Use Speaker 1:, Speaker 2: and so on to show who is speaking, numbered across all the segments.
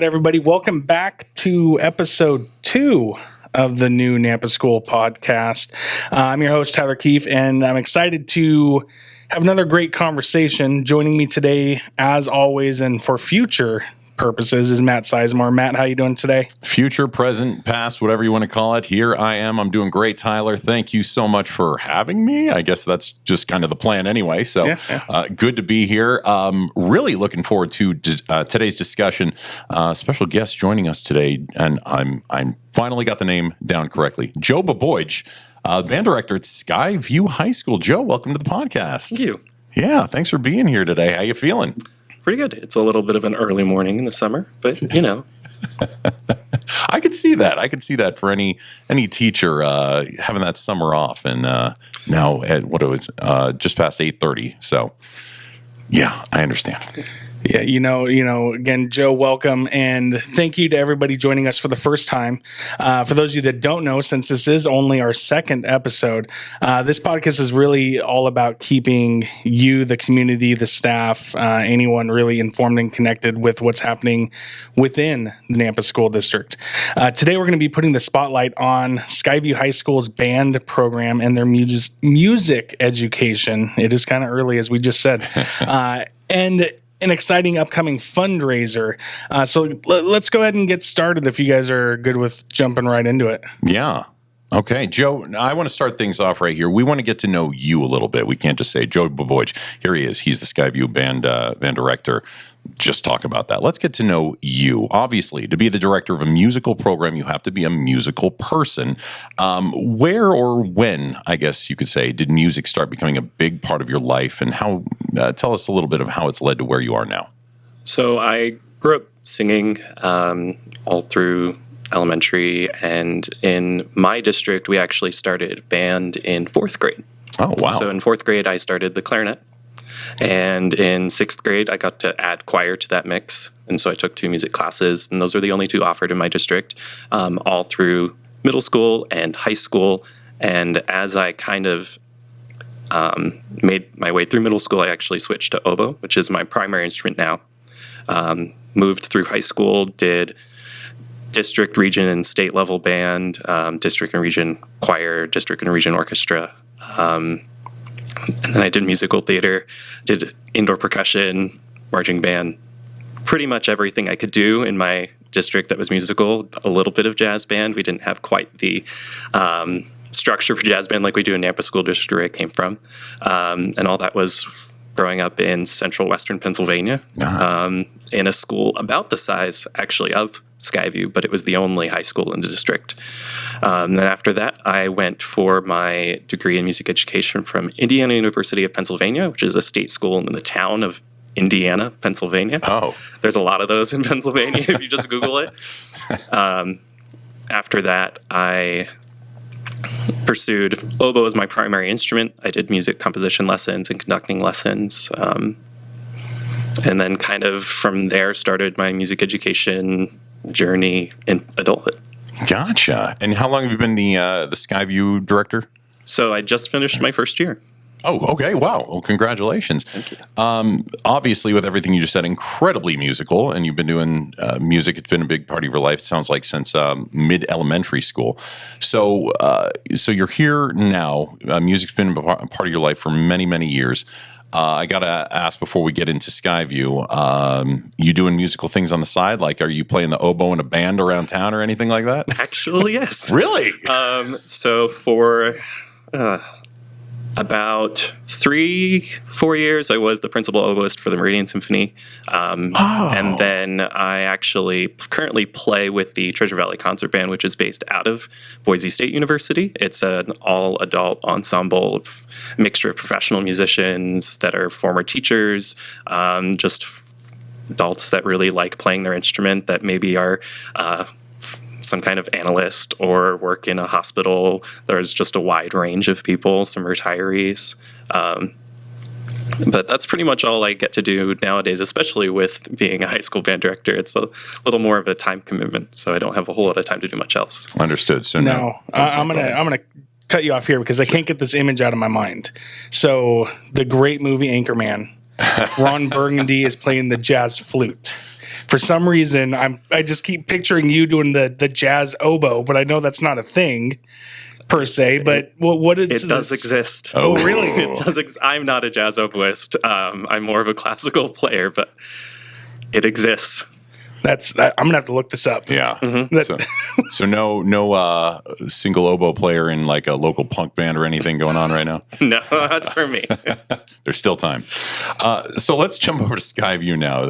Speaker 1: right, everybody. Welcome back to episode 2 of the new Nampa School Podcast. I'm your host, Tyler Keefe, and I'm excited to have another great conversation. Joining me today, as always, and for future purposes, is Matt Sizemore. Matt, how you doing today?
Speaker 2: Future, present, past, whatever you want to call it. Here I am. I'm doing great, Tyler. Thank you so much for having me. I guess that's just kind of the plan anyway. So good to be here. Really looking forward to today's discussion. Special guest joining us today, and I'm finally got the name down correctly. Joe Bobogie, band director at Skyview High School. Joe, welcome to the podcast.
Speaker 3: Thank you.
Speaker 2: Yeah, thanks for being here today. How you feeling?
Speaker 3: Pretty good. It's a little bit of an early morning in the summer, but you know.
Speaker 2: I could see that. I could see that for any teacher having that summer off, and now at just past 8:30. So, yeah, I understand.
Speaker 1: Yeah, you know, again, Joe, welcome, and thank you to everybody joining us for the first time. For those of you that don't know, since this is only our second episode, this podcast is really all about keeping you, the community, the staff, anyone really informed and connected with what's happening within the Nampa School District. Today, we're going to be putting the spotlight on Skyview High School's band program and their music education. It is kind of early, as we just said, and an exciting upcoming fundraiser. So let's go ahead and get started if you guys are good with jumping right into it.
Speaker 2: Yeah. Okay, Joe, I want to start things off right here. We want to get to know you a little bit. We can't just say Joe Bobogie. Here he is. He's the Skyview band director. Just talk about that. Let's get to know you. Obviously, to be the director of a musical program, you have to be a musical person. Where or when, I guess you could say, did music start becoming a big part of your life? And how? Tell us a little bit of how it's led to where you are now.
Speaker 3: So I grew up singing all through elementary, and in my district, we actually started band in 4th grade.
Speaker 2: Oh, wow.
Speaker 3: So in 4th grade, I started the clarinet. And in 6th grade, I got to add choir to that mix. And so I took 2 music classes, and those are the only 2 offered in my district, all through middle school and high school. And as I kind of made my way through middle school, I actually switched to oboe, which is my primary instrument now. Moved through high school, did district, region, and state level band, district and region choir, district and region orchestra. And then I did musical theater, did indoor percussion, marching band, pretty much everything I could do in my district that was musical, a little bit of jazz band. We didn't have quite the structure for jazz band like we do in Nampa School District, where I came from. And all that was growing up in central western Pennsylvania, in a school about the size, actually, of Skyview, but it was the only high school in the district. Then after that, I went for my degree in music education from Indiana University of Pennsylvania, which is a state school in the town of Indiana, Pennsylvania.
Speaker 2: Oh.
Speaker 3: There's a lot of those in Pennsylvania if you just Google it. After that, I pursued oboe as my primary instrument. I did music composition lessons and conducting lessons. And then kind of from there started my music education journey in adulthood.
Speaker 2: Gotcha. And how long have you been the Skyview director?
Speaker 3: So I just finished my first year.
Speaker 2: Oh, okay. Wow. Well, congratulations.
Speaker 3: Thank you.
Speaker 2: Obviously, with everything you just said, incredibly musical, and you've been doing music. It's been a big part of your life, it sounds like, since mid-elementary school. So you're here now. Music's been a part of your life for many, many years. I got to ask before we get into Skyview, you doing musical things on the side? Like, are you playing the oboe in a band around town or anything like that?
Speaker 3: Actually, yes.
Speaker 2: Really?
Speaker 3: So for about 3-4 years, I was the principal oboist for the Meridian Symphony. And then I actually currently play with the Treasure Valley Concert Band, which is based out of Boise State University. It's an all-adult ensemble, mixture of professional musicians that are former teachers, just adults that really like playing their instrument, that maybe are some kind of analyst or work in a hospital. There's just a wide range of people, some retirees. But that's pretty much all I get to do nowadays, especially with being a high school band director. It's a little more of a time commitment, so I don't have a whole lot of time to do much else.
Speaker 2: Understood. So
Speaker 1: I'm gonna cut you off here because I can't get this image out of my mind. So the great movie Anchorman, Ron Burgundy is playing the jazz flute. For some reason, I just keep picturing you doing the jazz oboe, but I know that's not a thing per se. But what is
Speaker 3: it does exist?
Speaker 1: Oh, really?
Speaker 3: It does. I'm not a jazz oboist. I'm more of a classical player, but it exists.
Speaker 1: I'm gonna have to look this up.
Speaker 2: Yeah. So no single oboe player in like a local punk band or anything going on right now?
Speaker 3: No, not for me.
Speaker 2: There's still time. So let's jump over to Skyview now.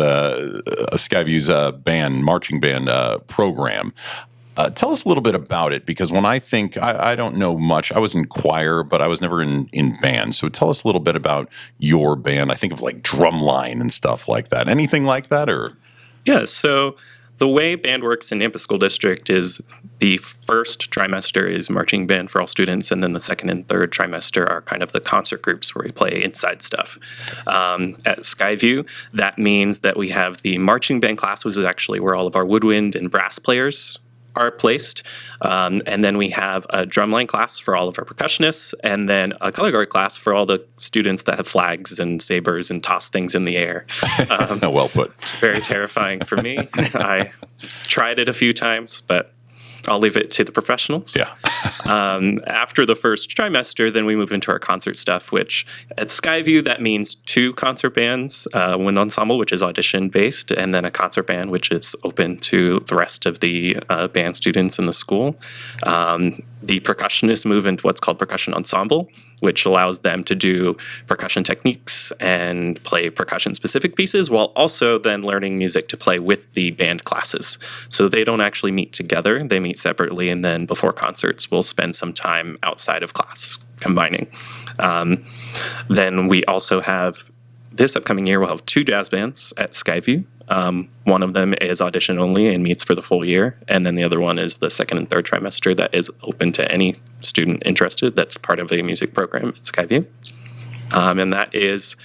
Speaker 2: Skyview's marching band program. Tell us a little bit about it, because when I think, I don't know much. I was in choir, but I was never in band. So tell us a little bit about your band. I think of like drumline and stuff like that. Anything like that, or?
Speaker 3: Yeah, so the way band works in Nampa School District is the first trimester is marching band for all students, and then the second and third trimester are kind of the concert groups where we play inside stuff. At Skyview, that means that we have the marching band class, which is actually where all of our woodwind and brass players are placed. And then we have a drumline class for all of our percussionists, and then a color guard class for all the students that have flags and sabers and toss things in the air.
Speaker 2: Well put.
Speaker 3: Very terrifying for me. I tried it a few times, but I'll leave it to the professionals.
Speaker 2: Yeah.
Speaker 3: After the first trimester, then we move into our concert stuff, which at Skyview, that means 2 concert bands, one ensemble, which is audition-based, and then a concert band, which is open to the rest of the band students in the school. The percussionists move into what's called percussion ensemble, which allows them to do percussion techniques and play percussion-specific pieces, while also then learning music to play with the band classes. So they don't actually meet together. They meet separately, and then before concerts, we'll spend some time outside of class combining. Then we also have, this upcoming year, we'll have 2 jazz bands at Skyview. One of them is audition only and meets for the full year. And then the other one is the second and third trimester that is open to any student interested that's part of a music program at Skyview. And that is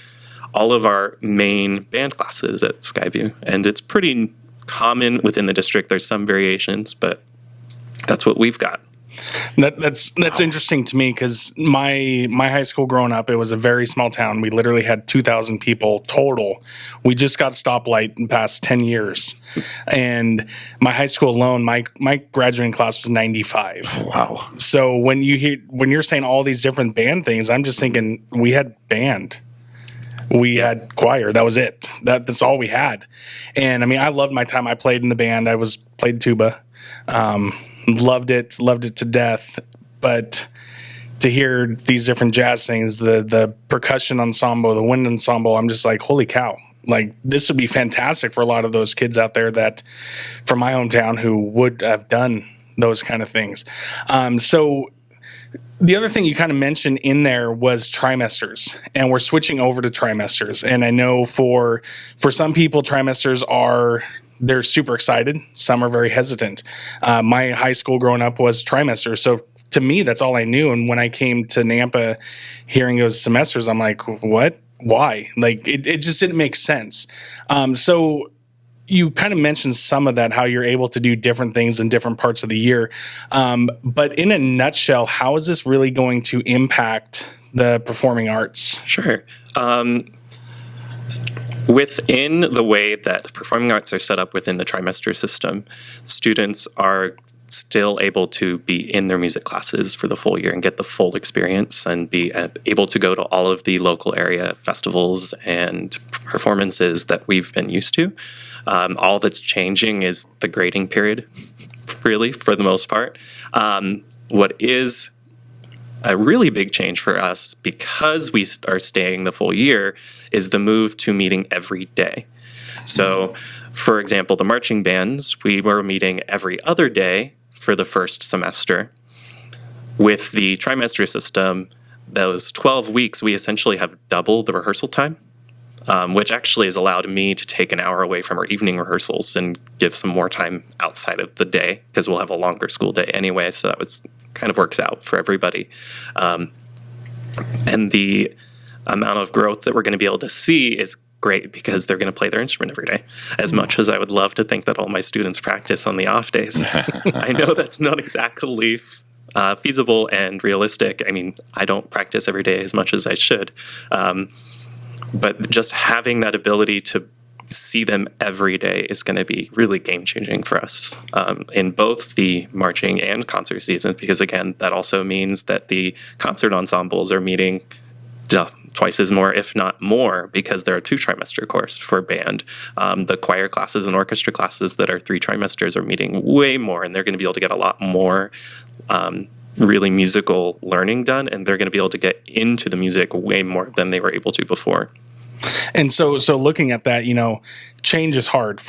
Speaker 3: all of our main band classes at Skyview. And it's pretty common within the district. There's some variations, but that's what we've got.
Speaker 1: That's interesting to me, because my high school growing up, it was a very small town. We literally had 2,000 people total. We just got stoplight in the past 10 years. And my high school alone, my graduating class was 95.
Speaker 2: Wow.
Speaker 1: So when you're saying all these different band things, I'm just thinking we had band. We had choir. That was it. That's all we had. And I mean, I loved my time. I played in the band. I played tuba. Loved it to death. But to hear these different jazz things, the percussion ensemble, the wind ensemble, I'm just like, holy cow. Like, this would be fantastic for a lot of those kids out there that from my hometown who would have done those kind of things. So the other thing you kind of mentioned in there was trimesters, and we're switching over to trimesters. And I know for some people, trimesters they're super excited. Some are very hesitant. My high school growing up was trimester. So to me, that's all I knew. And when I came to Nampa hearing those semesters, I'm like, what? Why? Like, it just didn't make sense. So you kind of mentioned some of that, how you're able to do different things in different parts of the year. But in a nutshell, how is this really going to impact the performing arts?
Speaker 3: Sure. Within the way that performing arts are set up within the trimester system, students are still able to be in their music classes for the full year and get the full experience and be able to go to all of the local area festivals and performances that we've been used to. All that's changing is the grading period, really, for the most part. What is a really big change for us, because we are staying the full year, is the move to meeting every day. So, for example, the marching bands, we were meeting every other day for the first semester. With the trimester system, those 12 weeks, we essentially have double the rehearsal time, which actually has allowed me to take an hour away from our evening rehearsals and give some more time outside of the day, because we'll have a longer school day anyway, so that kind of works out for everybody. And the amount of growth that we're going to be able to see is great, because they're going to play their instrument every day. As much as I would love to think that all my students practice on the off days, I know that's not exactly feasible and realistic. I mean, I don't practice every day as much as I should. But just having that ability to see them every day is going to be really game-changing for us in both the marching and concert season, because, again, that also means that the concert ensembles are meeting twice as more, if not more, because they're a 2-trimester course for band. The choir classes and orchestra classes that are 3 trimesters are meeting way more, and they're going to be able to get a lot more really musical learning done, and they're going to be able to get into the music way more than they were able to before.
Speaker 1: And so looking at that, change is hard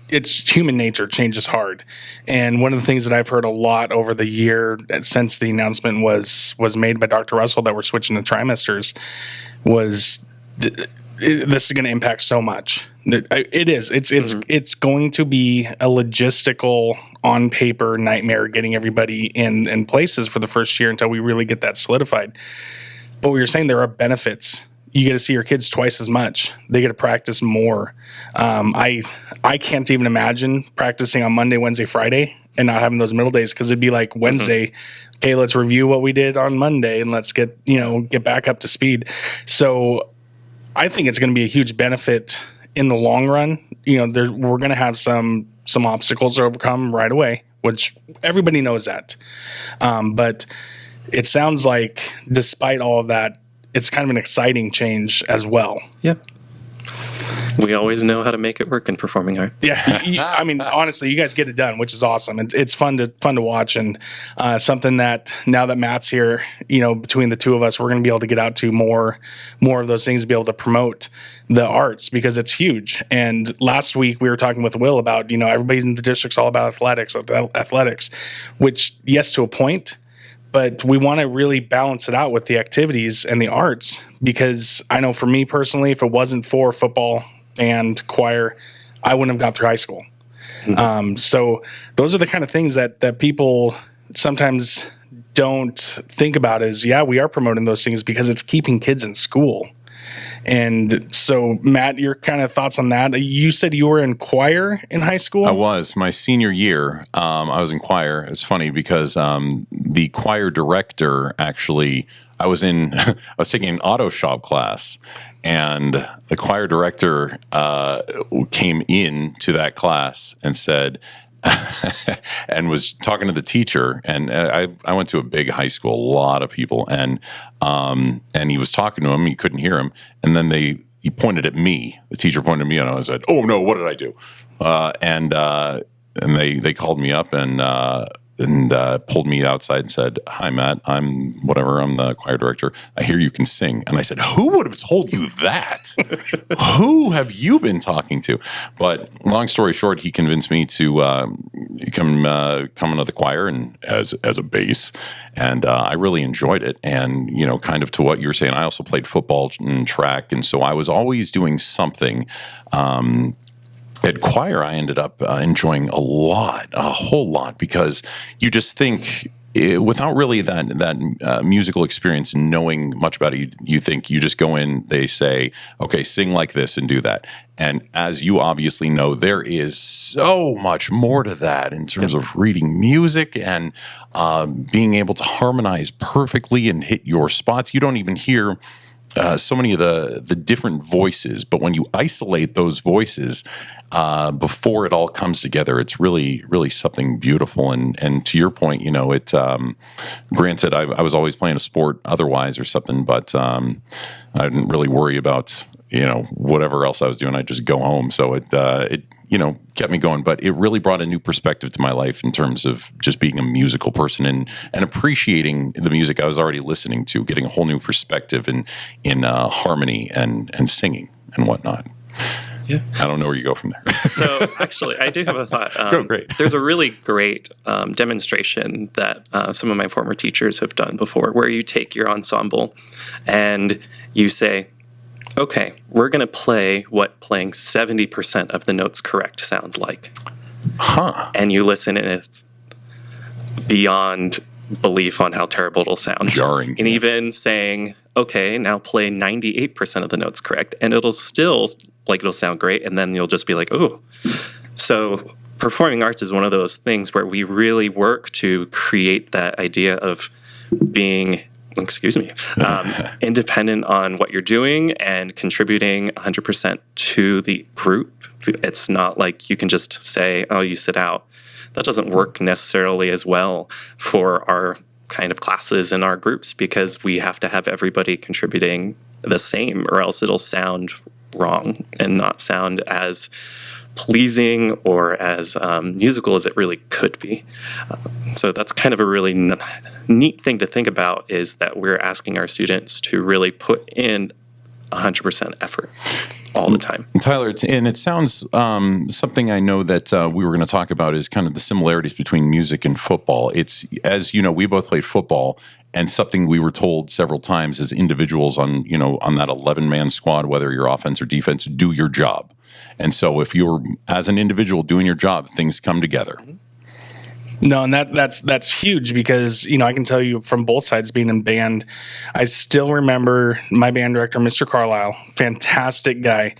Speaker 1: it's human nature. Change is hard. And one of the things that I've heard a lot over the year since the announcement was made by Dr. Russell that we're switching to trimesters was this is going to impact so much. It is. It's going to be a logistical, on paper nightmare getting everybody in places for the first year until we really get that solidified. But what you're saying, there are benefits. You get to see your kids twice as much. They get to practice more. I can't even imagine practicing on Monday, Wednesday, Friday, and not having those middle days, because it'd be like Wednesday. Okay, let's review what we did on Monday and let's get back up to speed. So I think it's going to be a huge benefit in the long run. We're going to have some obstacles to overcome right away, which everybody knows that. But it sounds like despite all of that, it's kind of an exciting change as well.
Speaker 3: Yeah. We always know how to make it work in performing arts.
Speaker 1: Yeah. I mean, honestly, you guys get it done, which is awesome. It's fun to watch, and something that now that Matt's here, between the two of us, we're going to be able to get out to more of those things, to be able to promote the arts, because it's huge. And last week we were talking with Will about, everybody in the district's all about athletics, which, yes, to a point. But we want to really balance it out with the activities and the arts, because I know for me personally, if it wasn't for football and choir, I wouldn't have got through high school. So those are the kind of things that people sometimes don't think about is, we are promoting those things because it's keeping kids in school. And so, Matt, your kind of thoughts on that? You said you were in choir in high school?
Speaker 2: I was. My senior year, I was in choir. It's funny because the choir director actually, I was taking an auto shop class, and the choir director came in to that class and said, and was talking to the teacher, and I went to a big high school, a lot of people, and he was talking to him. He couldn't hear him, and then he pointed at me. The teacher pointed at me, and I said, "Oh no, what did I do?" And they called me up and pulled me outside and said, "Hi, Matt. I'm the choir director. I hear you can sing." And I said, "Who would have told you that? Who have you been talking to?" But long story short, he convinced me to come into the choir and as a bass, and I really enjoyed it. And kind of to what you were saying, I also played football and track, and so I was always doing something. At choir, I ended up enjoying a whole lot, because you just think, without really that musical experience, knowing much about it, you think you just go in, they say, okay, sing like this and do that. And as you obviously know, there is so much more to that in terms of reading music and being able to harmonize perfectly and hit your spots. You don't even hear so many of the different voices, but when you isolate those voices before it all comes together, it's really, really something beautiful. And to your point, it granted, I was always playing a sport otherwise or something, but I didn't really worry about whatever else I was doing. I'd just go home. So it kept me going, but it really brought a new perspective to my life in terms of just being a musical person and appreciating the music I was already listening to, getting a whole new perspective in harmony and singing and whatnot. Yeah. I don't know where you go from there.
Speaker 3: So actually, I do have a thought.
Speaker 2: Great.
Speaker 3: There's a really great demonstration that some of my former teachers have done before, where you take your ensemble and you say, okay, we're going to play what playing 70% of the notes correct sounds like. And you listen, and it's beyond belief on how terrible it'll sound.
Speaker 2: Jarring.
Speaker 3: And even saying, okay, now play 98% of the notes correct, and it'll still, it'll sound great, and then you'll just be like, oh. So performing arts is one of those things where we really work to create that idea of being independent on what you're doing and contributing 100% to the group. It's not like you can just say, oh, you sit out. That doesn't work necessarily as well for our kind of classes and our groups, because we have to have everybody contributing the same, or else it'll sound wrong and not sound as pleasing or as musical as it really could be. So that's kind of a really neat thing to think about, is that we're asking our students to really put in 100% effort all the time.
Speaker 2: Tyler, it sounds something I know that we were going to talk about is kind of the similarities between music and football. It's, as you know, we both played football, and something we were told several times as individuals on that 11-man squad, whether you're offense or defense, do your job. And so if you're, as an individual, doing your job, things come together.
Speaker 1: No, and that's huge, because I can tell you from both sides, being in band, I still remember my band director, Mr. Carlisle, fantastic guy.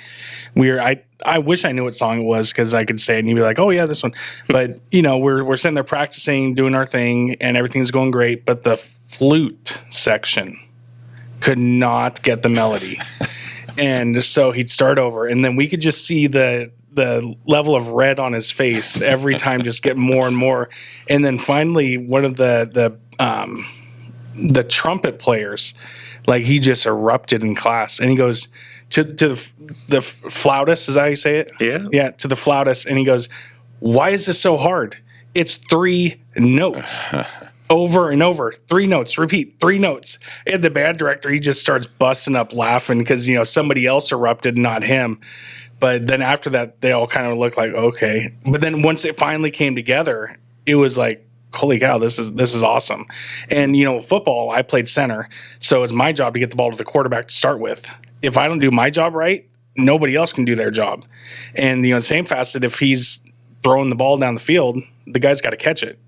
Speaker 1: I wish I knew what song it was, because I could say it and you'd be like, oh yeah, this one. But we're sitting there practicing, doing our thing, and everything's going great. But the flute section could not get the melody, and so he'd start over, and then we could just see the level of red on his face every time just get more and more. And then finally, one of the trumpet players, like, he just erupted in class, and he goes to the flautist, is that how you say it? Yeah, to the flautist, and he goes, "Why is this so hard? It's 3 notes." Over and over, 3 notes, repeat 3 notes. And the band director, he just starts busting up laughing, because somebody else erupted, not him. But then after that, they all kind of looked like, okay. But then once it finally came together, it was like, holy cow, this is awesome. And football, I played center, so it's my job to get the ball to the quarterback to start with. If I don't do my job right, nobody else can do their job. And same facet, if he's throwing the ball down the field, the guy's got to catch it.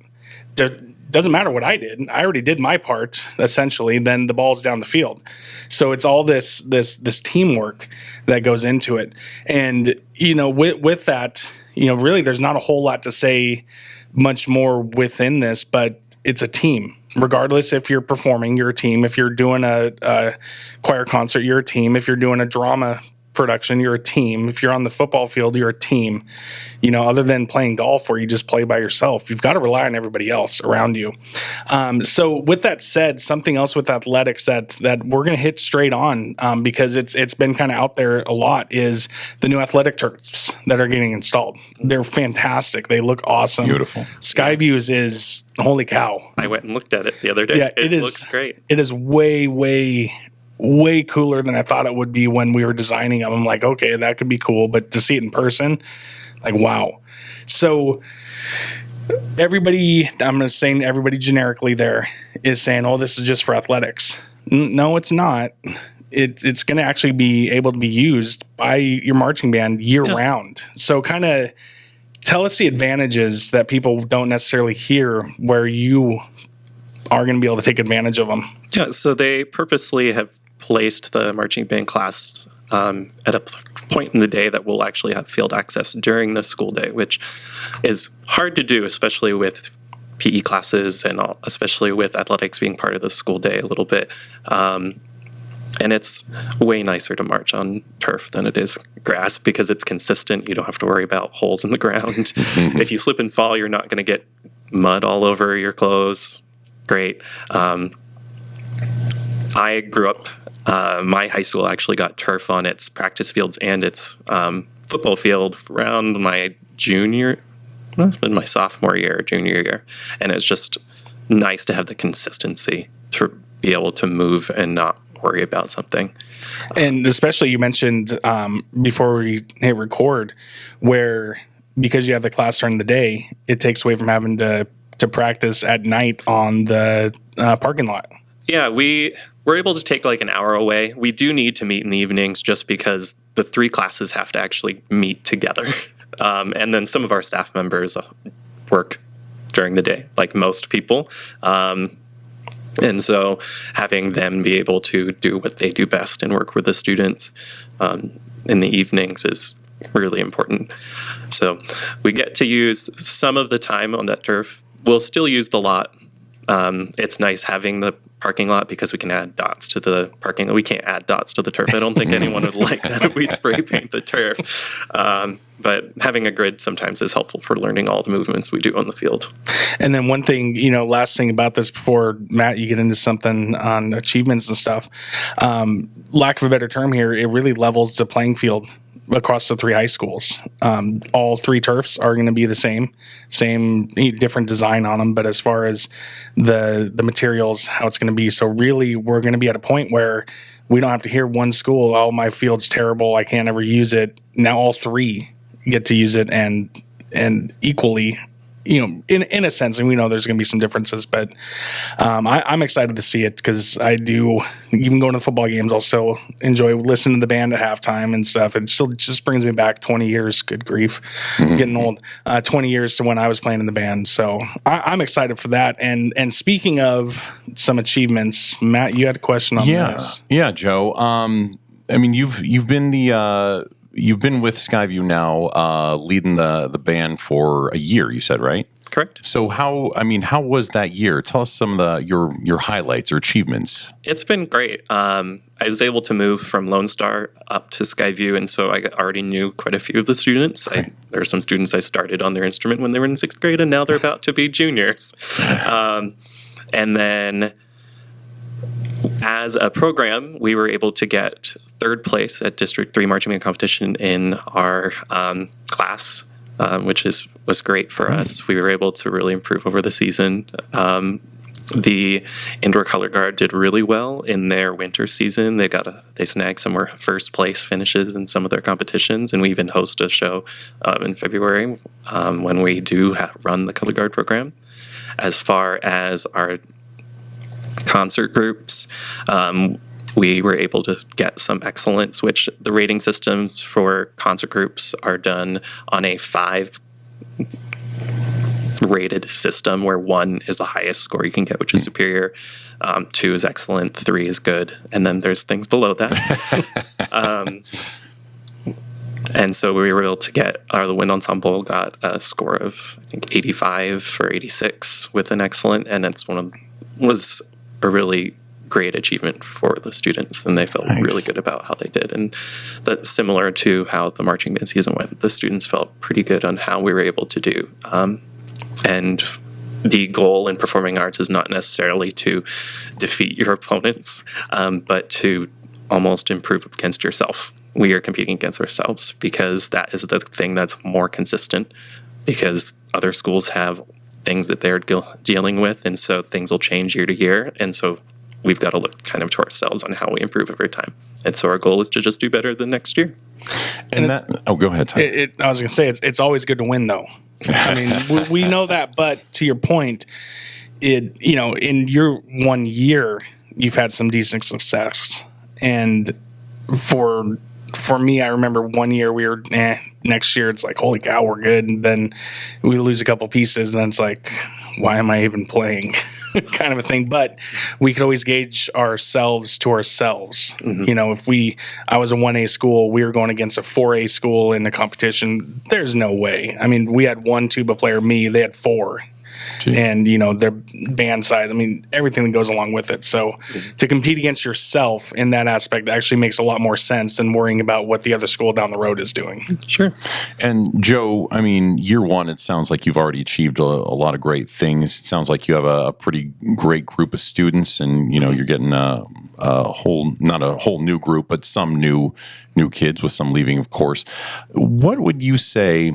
Speaker 1: Doesn't matter what I did. I already did my part, essentially. Then the ball's down the field. So it's all this teamwork that goes into it. And, with that, really there's not a whole lot to say much more within this, but it's a team. Regardless if you're performing, you're a team. If you're doing a choir concert, you're a team. If you're doing a drama production, you're a team. If you're on the football field, you're a team. Other than playing golf where you just play by yourself, you've got to rely on everybody else around you. So with that said, something else with athletics that we're going to hit straight on, because it's been kind of out there a lot, is the new athletic turfs that are getting installed. They're fantastic. They look awesome.
Speaker 2: Beautiful.
Speaker 1: Skyviews is, holy cow.
Speaker 3: I went and looked at it the other day. Yeah, it looks great.
Speaker 1: It is way cooler than I thought it would be when we were designing them. I'm like, okay, that could be cool, but to see it in person, like, wow. So everybody, I'm going to say everybody generically there is saying, oh, this is just for athletics. No, it's not. It's going to actually be able to be used by your marching band year round. So kind of tell us the advantages that people don't necessarily hear, where you are going to be able to take advantage of them.
Speaker 3: Yeah, so they purposely have placed the marching band class at a point in the day that we'll actually have field access during the school day, which is hard to do, especially with PE classes and especially with athletics being part of the school day a little bit. And it's way nicer to march on turf than it is grass, because it's consistent. You don't have to worry about holes in the ground. If you slip and fall, you're not going to get mud all over your clothes. Great. I grew up, my high school actually got turf on its practice fields and its football field around my it's been my sophomore year, junior year. And it's just nice to have the consistency to be able to move and not worry about something.
Speaker 1: And especially you mentioned before we hit record, where because you have the class during the day, it takes away from having to practice at night on the parking lot.
Speaker 3: Yeah, we're able to take like an hour away. We do need to meet in the evenings just because the 3 classes have to actually meet together. And then some of our staff members work during the day, like most people. And so having them be able to do what they do best and work with the students in the evenings is really important. So we get to use some of the time on that turf. We'll still use the lot It's nice having the parking lot because we can add dots to the parking lot. We can't add dots to the turf. I don't think anyone would like that if we spray paint the turf. But having a grid sometimes is helpful for learning all the movements we do on the field.
Speaker 1: And then one thing, last thing about this before, Matt, you get into something on achievements and stuff, lack of a better term here, it really levels the playing field across the 3 high schools. All 3 turfs are going to be the same, different design on them. But as far as the materials, how it's going to be, so really we're going to be at a point where we don't have to hear one school, oh, my field's terrible, I can't ever use it. Now all 3 get to use it and equally, in a sense, and we know there's going to be some differences, but I'm excited to see it because I do, even going to the football games, I'll still enjoy listening to the band at halftime and stuff. It still just brings me back 20 years, good grief, getting old, 20 years to when I was playing in the band. So I'm excited for that. And speaking of some achievements, Matt, you had a question on this.
Speaker 2: Yeah, Joe. You've been with Skyview now, leading the band for a year, you said, right?
Speaker 3: Correct.
Speaker 2: So how was that year? Tell us some of your highlights or achievements.
Speaker 3: It's been great. I was able to move from Lone Star up to Skyview, and so I already knew quite a few of the students. There are some students I started on their instrument when they were in 6th grade, and now they're about to be juniors. And then as a program, we were able to get 3rd place at District 3 marching band competition in our class, which was great for us. We were able to really improve over the season. The indoor color guard did really well in their winter season. They snagged some 1st place finishes in some of their competitions, and we even host a show in February when we do run the color guard program. As far as our concert groups, we were able to get some excellence, which the rating systems for concert groups are done on a 5 rated system, where 1 is the highest score you can get, which is superior, 2 is excellent, 3 is good, and then there's things below that. And so we were able to get the wind ensemble got a score of, I think, 85 or 86 with an excellent, and was a really great achievement for the students, and they felt really good about how they did. And that's similar to how the marching band season went. The students felt pretty good on how we were able to do. And the goal in performing arts is not necessarily to defeat your opponents, but to almost improve against yourself. We are competing against ourselves because that is the thing that's more consistent, because other schools have things that they're dealing with, and so things will change year to year. And so we've got to look kind of to ourselves on how we improve every time. And so our goal is to just do better the next year.
Speaker 2: And go ahead, Tom.
Speaker 1: I was going to say, it's always good to win, though. I mean, we know that, but to your point, in your 1 year, you've had some decent success. And for me, I remember 1 year we were, next year it's like, holy cow, we're good. And then we lose a couple pieces, and then it's like, why am I even playing? Kind of a thing. But we could always gauge ourselves to ourselves. Mm-hmm. If I was a 1A school, we were going against a 4A school in the competition, there's no way. I mean, we had 1 tuba player, me, they had 4. Gee. And, their band size, everything that goes along with it. So to compete against yourself in that aspect actually makes a lot more sense than worrying about what the other school down the road is doing.
Speaker 3: Sure.
Speaker 2: And Joe, year 1, it sounds like you've already achieved a lot of great things. It sounds like you have a pretty great group of students, and, you're getting not a whole new group, but some new kids, with some leaving, of course. What would you say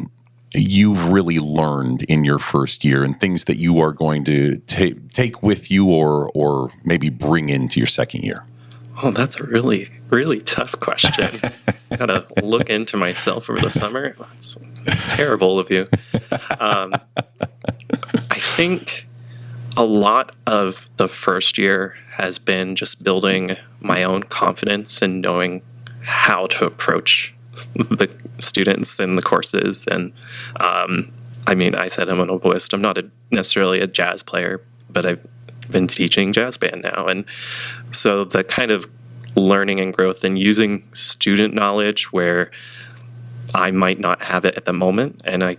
Speaker 2: you've really learned in your first year, and things that you are going to take with you or maybe bring into your second year?
Speaker 3: Oh, that's a really, really tough question. Got to look into myself over the summer. That's terrible of you. I think a lot of the first year has been just building my own confidence and knowing how to approach the students in the courses. And I said I'm an oboist. I'm not necessarily a jazz player, but I've been teaching jazz band now. And so the kind of learning and growth and using student knowledge where I might not have it at the moment, and I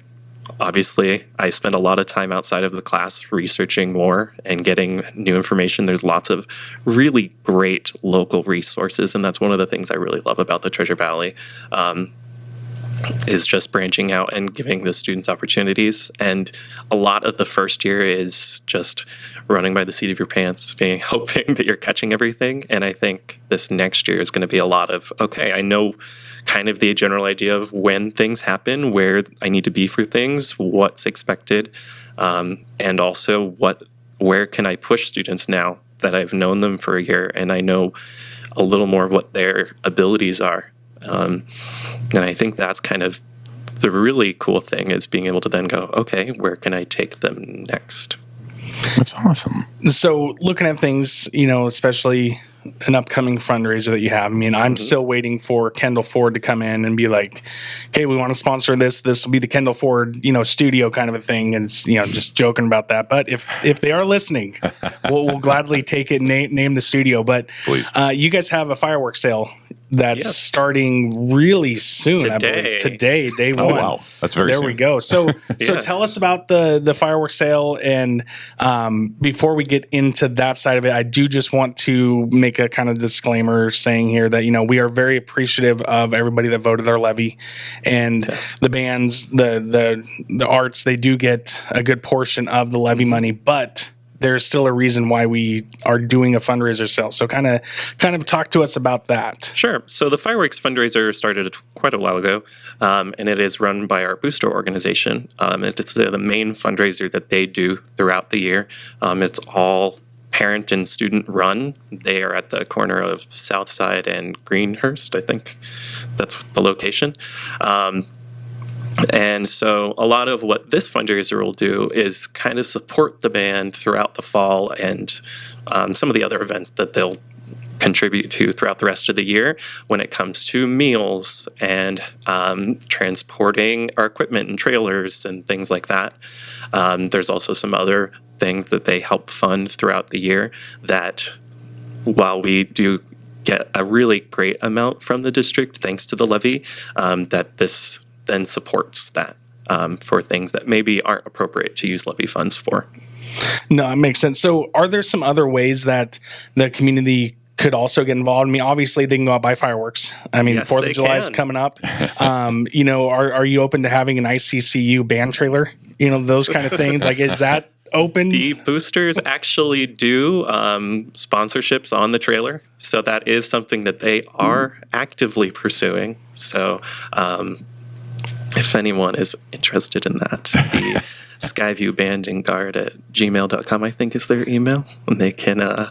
Speaker 3: Obviously, I spend a lot of time outside of the class researching more and getting new information. There's lots of really great local resources, and that's one of the things I really love about the Treasure Valley, is just branching out and giving the students opportunities. And a lot of the first year is just running by the seat of your pants, hoping that you're catching everything. And I think this next year is going to be a lot of, okay, I know kind of the general idea of when things happen, where I need to be for things, what's expected, and also where can I push students now that I've known them for a year and I know a little more of what their abilities are. And I think that's kind of the really cool thing, is being able to then go, okay, where can I take them next?
Speaker 2: That's awesome.
Speaker 1: So looking at things, especially an upcoming fundraiser that you have. I mean, I'm still waiting for Kendall Ford to come in and be like, okay, we want to sponsor this. This will be the Kendall Ford, studio kind of a thing. And it's, just joking about that. But if they are listening, we'll gladly take it and name the studio. But
Speaker 2: please,
Speaker 1: you guys have a fireworks sale that's starting really soon. I believe today, day one.
Speaker 2: Oh, wow. That's very soon.
Speaker 1: There we go. So tell us about the fireworks sale. And before we get into that side of it, I do just want to make a kind of disclaimer saying here that, we are very appreciative of everybody that voted their levy, and the bands, the arts, they do get a good portion of the levy money, but there's still a reason why we are doing a fundraiser sale. So kind of talk to us about that.
Speaker 3: Sure. So the fireworks fundraiser started quite a while ago, and it is run by our booster organization. It's the main fundraiser that they do throughout the year. It's all parent and student run. They are at the corner of Southside and Greenhurst. I think that's the location. And so a lot of what this fundraiser will do is kind of support the band throughout the fall and some of the other events that they'll contribute to throughout the rest of the year when it comes to meals and transporting our equipment and trailers and things like that. There's also some other things that they help fund throughout the year that, while we do get a really great amount from the district thanks to the levy, that this then supports that for things that maybe aren't appropriate to use levy funds for.
Speaker 1: No, it makes sense. So are there some other ways that the community could also get involved? I mean, obviously they can go out buy fireworks. I mean,
Speaker 3: Yes,
Speaker 1: 4th of July is coming up. Are you open to having an ICCU band trailer? Those kind of things. Like, is that open?
Speaker 3: The boosters actually do sponsorships on the trailer. So that is something that they are actively pursuing. So if anyone is interested in that, the Skyview Band and Guard at gmail.com, I think, is their email. And they can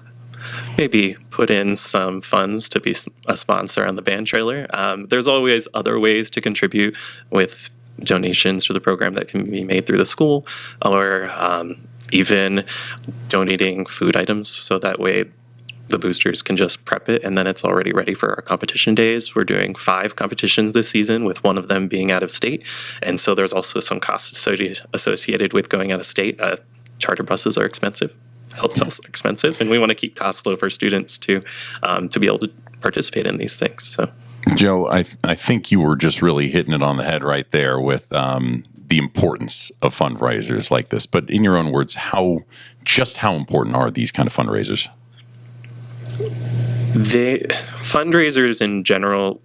Speaker 3: maybe put in some funds to be a sponsor on the band trailer. There's always other ways to contribute with donations to the program that can be made through the school, or even donating food items, so that way the boosters can just prep it and then it's already ready for our competition days. We're doing 5 competitions this season, with one of them being out of state, and so there's also some costs associated with going out of state. Charter buses are expensive, hotels are expensive, and we want to keep costs low for students to be able to participate in these things. So,
Speaker 2: Joe, I think you were just really hitting it on the head right there with the importance of fundraisers like this. But in your own words, how important are these kind of fundraisers?
Speaker 3: The fundraisers in general,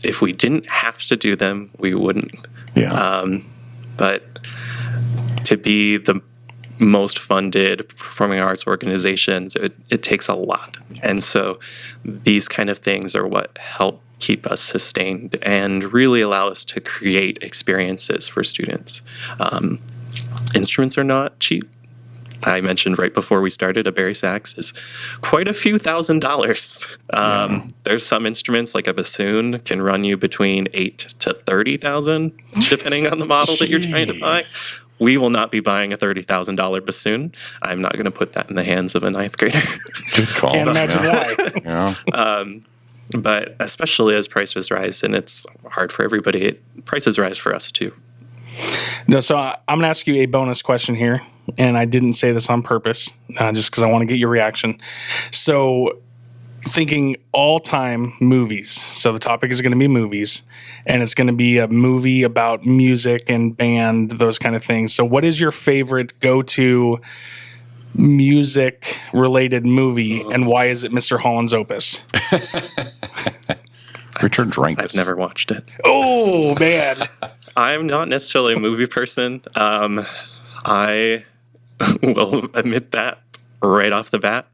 Speaker 3: if we didn't have to do them, we wouldn't.
Speaker 2: Yeah.
Speaker 3: But to be the most funded performing arts organizations, it takes a lot. And so these kind of things are what help keep us sustained and really allow us to create experiences for students. Instruments are not cheap. I mentioned right before we started, a Barry sax is quite a few $1,000s. There's some instruments, like a bassoon, can run you between $8,000 to $30,000, depending on the model that you're trying to buy. We will not be buying a $30,000 bassoon. I'm not going to put that in the hands of a 9th grader.
Speaker 2: Good call.
Speaker 1: Can't imagine why.
Speaker 2: Yeah.
Speaker 3: But especially as prices rise, and it's hard for everybody, prices rise for us too.
Speaker 1: No, so I'm going to ask you a bonus question here, and I didn't say this on purpose, just because I want to get your reaction. So thinking all-time movies. So the topic is going to be movies, and it's going to be a movie about music and band, those kind of things. So what is your favorite go-to music-related movie, and why is it Mr. Holland's Opus?
Speaker 2: Richard drank
Speaker 3: I've never watched it.
Speaker 1: Oh, man.
Speaker 3: I'm not necessarily a movie person. I will admit that right off the bat.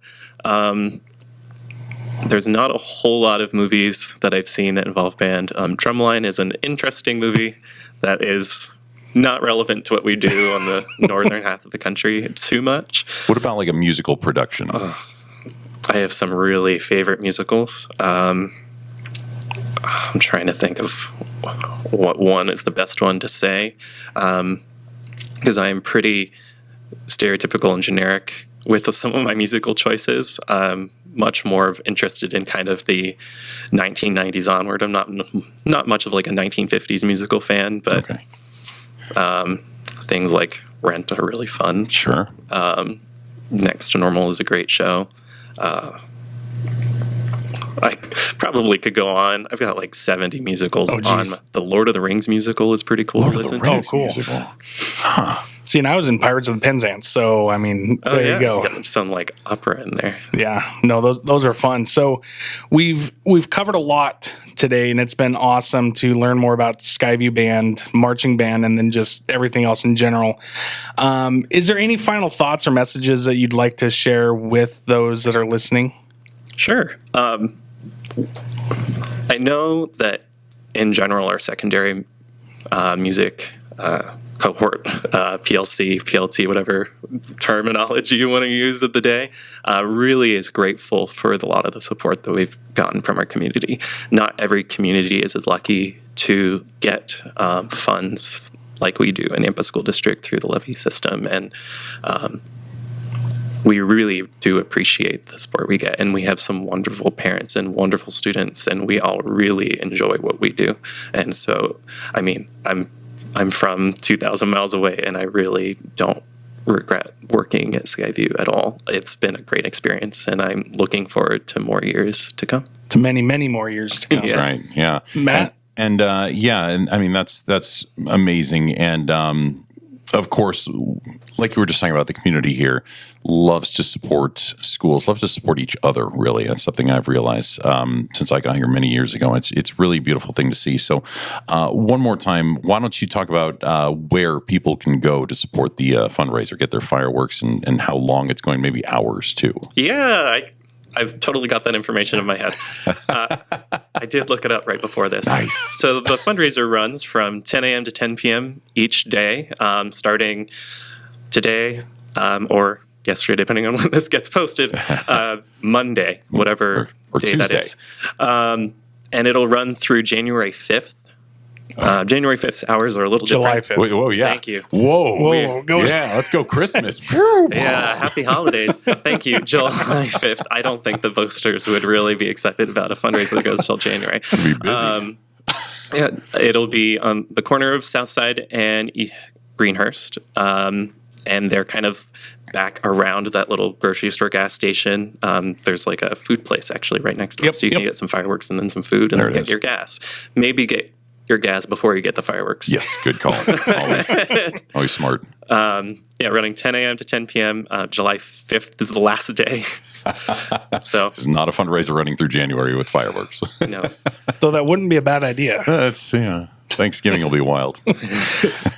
Speaker 3: There's not a whole lot of movies that I've seen that involve band. Drumline is an interesting movie that is not relevant to what we do on the northern half of the country too much.
Speaker 2: What about like a musical production?
Speaker 3: I have some really favorite musicals. I'm trying to think of what one is the best one to say, because I am pretty stereotypical and generic with some of my musical choices. Much more interested in kind of the 1990s onward. I'm not much of like a 1950s musical fan, but things like Rent are really fun.
Speaker 2: Sure.
Speaker 3: Next to Normal is a great show. I probably could go on. I've got like 70 musicals on. The Lord of the Rings musical is pretty cool to listen to.
Speaker 1: Oh, cool. Huh. See, and I was in Pirates of the Penzance, so I mean, there you go.
Speaker 3: Got some like opera in there.
Speaker 1: Yeah, no, those are fun. So we've covered a lot today, and it's been awesome to learn more about Skyview Band, marching band, and then just everything else in general. Is there any final thoughts or messages that you'd like to share with those that are listening?
Speaker 3: Sure. I know that in general, our secondary music cohort, PLC, PLT, whatever terminology you want to use of the day, really is grateful for a lot of the support that we've gotten from our community. Not every community is as lucky to get funds like we do in Nampa School District through the levy system, and we really do appreciate the support we get, and we have some wonderful parents and wonderful students, and we all really enjoy what we do. And so, I mean, I'm from 2,000 miles away, and I really don't regret working at Skyview at all. It's been a great experience, and I'm looking forward to more years to come.
Speaker 1: To many, many more years to come.
Speaker 2: That's right. Yeah.
Speaker 1: Matt?
Speaker 2: And I mean, that's amazing. And of course, like you were just talking about, the community here loves to support schools, loves to support each other, really. That's something I've realized since I got here many years ago. It's really a beautiful thing to see. So one more time, why don't you talk about where people can go to support the fundraiser, get their fireworks, and how long it's going, maybe hours too?
Speaker 3: Yeah, I've totally got that information in my head. I did look it up right before this.
Speaker 2: Nice.
Speaker 3: So the fundraiser runs from 10 a.m. to 10 p.m. each day, starting today or yesterday, depending on when this gets posted, Monday, whatever
Speaker 2: or
Speaker 3: day
Speaker 2: Tuesday.
Speaker 3: that is. And it'll run through January 5th. January 5th's hours are a little
Speaker 1: July
Speaker 3: different.
Speaker 1: 5th.
Speaker 2: Whoa, yeah.
Speaker 3: Thank you.
Speaker 2: Whoa.
Speaker 1: Go.
Speaker 2: Yeah, let's go Christmas.
Speaker 3: Yeah, happy holidays. Thank you. July 5th. I don't think the boosters would really be excited about a fundraiser that goes till January.
Speaker 2: Be busy.
Speaker 3: Yeah, it'll be on the corner of Southside and Greenhurst. And they're kind of back around that little grocery store gas station. There's like a food place actually right next to it. So you can get some fireworks and then some food and then get your gas. Maybe get your gas before you get the fireworks.
Speaker 2: Yes, good call. Always smart.
Speaker 3: Running 10 a.m. to 10 p.m. July 5th is the last day. So
Speaker 2: It's not a fundraiser running through January with fireworks.
Speaker 3: no.
Speaker 1: So that wouldn't be a bad idea.
Speaker 2: Thanksgiving will be wild.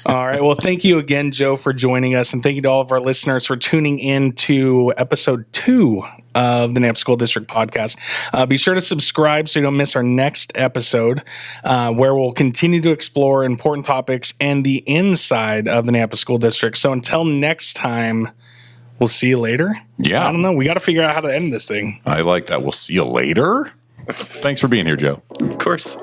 Speaker 1: All right. Well, thank you again, Joe, for joining us. And thank you to all of our listeners for tuning in to episode 2 of the Nampa School District Podcast. Be sure to subscribe so you don't miss our next episode, where we'll continue to explore important topics and the inside of the Nampa School District. So until next time, we'll see you later.
Speaker 2: Yeah.
Speaker 1: I don't know. We got to figure out how to end this thing.
Speaker 2: I like that. We'll see you later. Thanks for being here, Joe.
Speaker 3: Of course.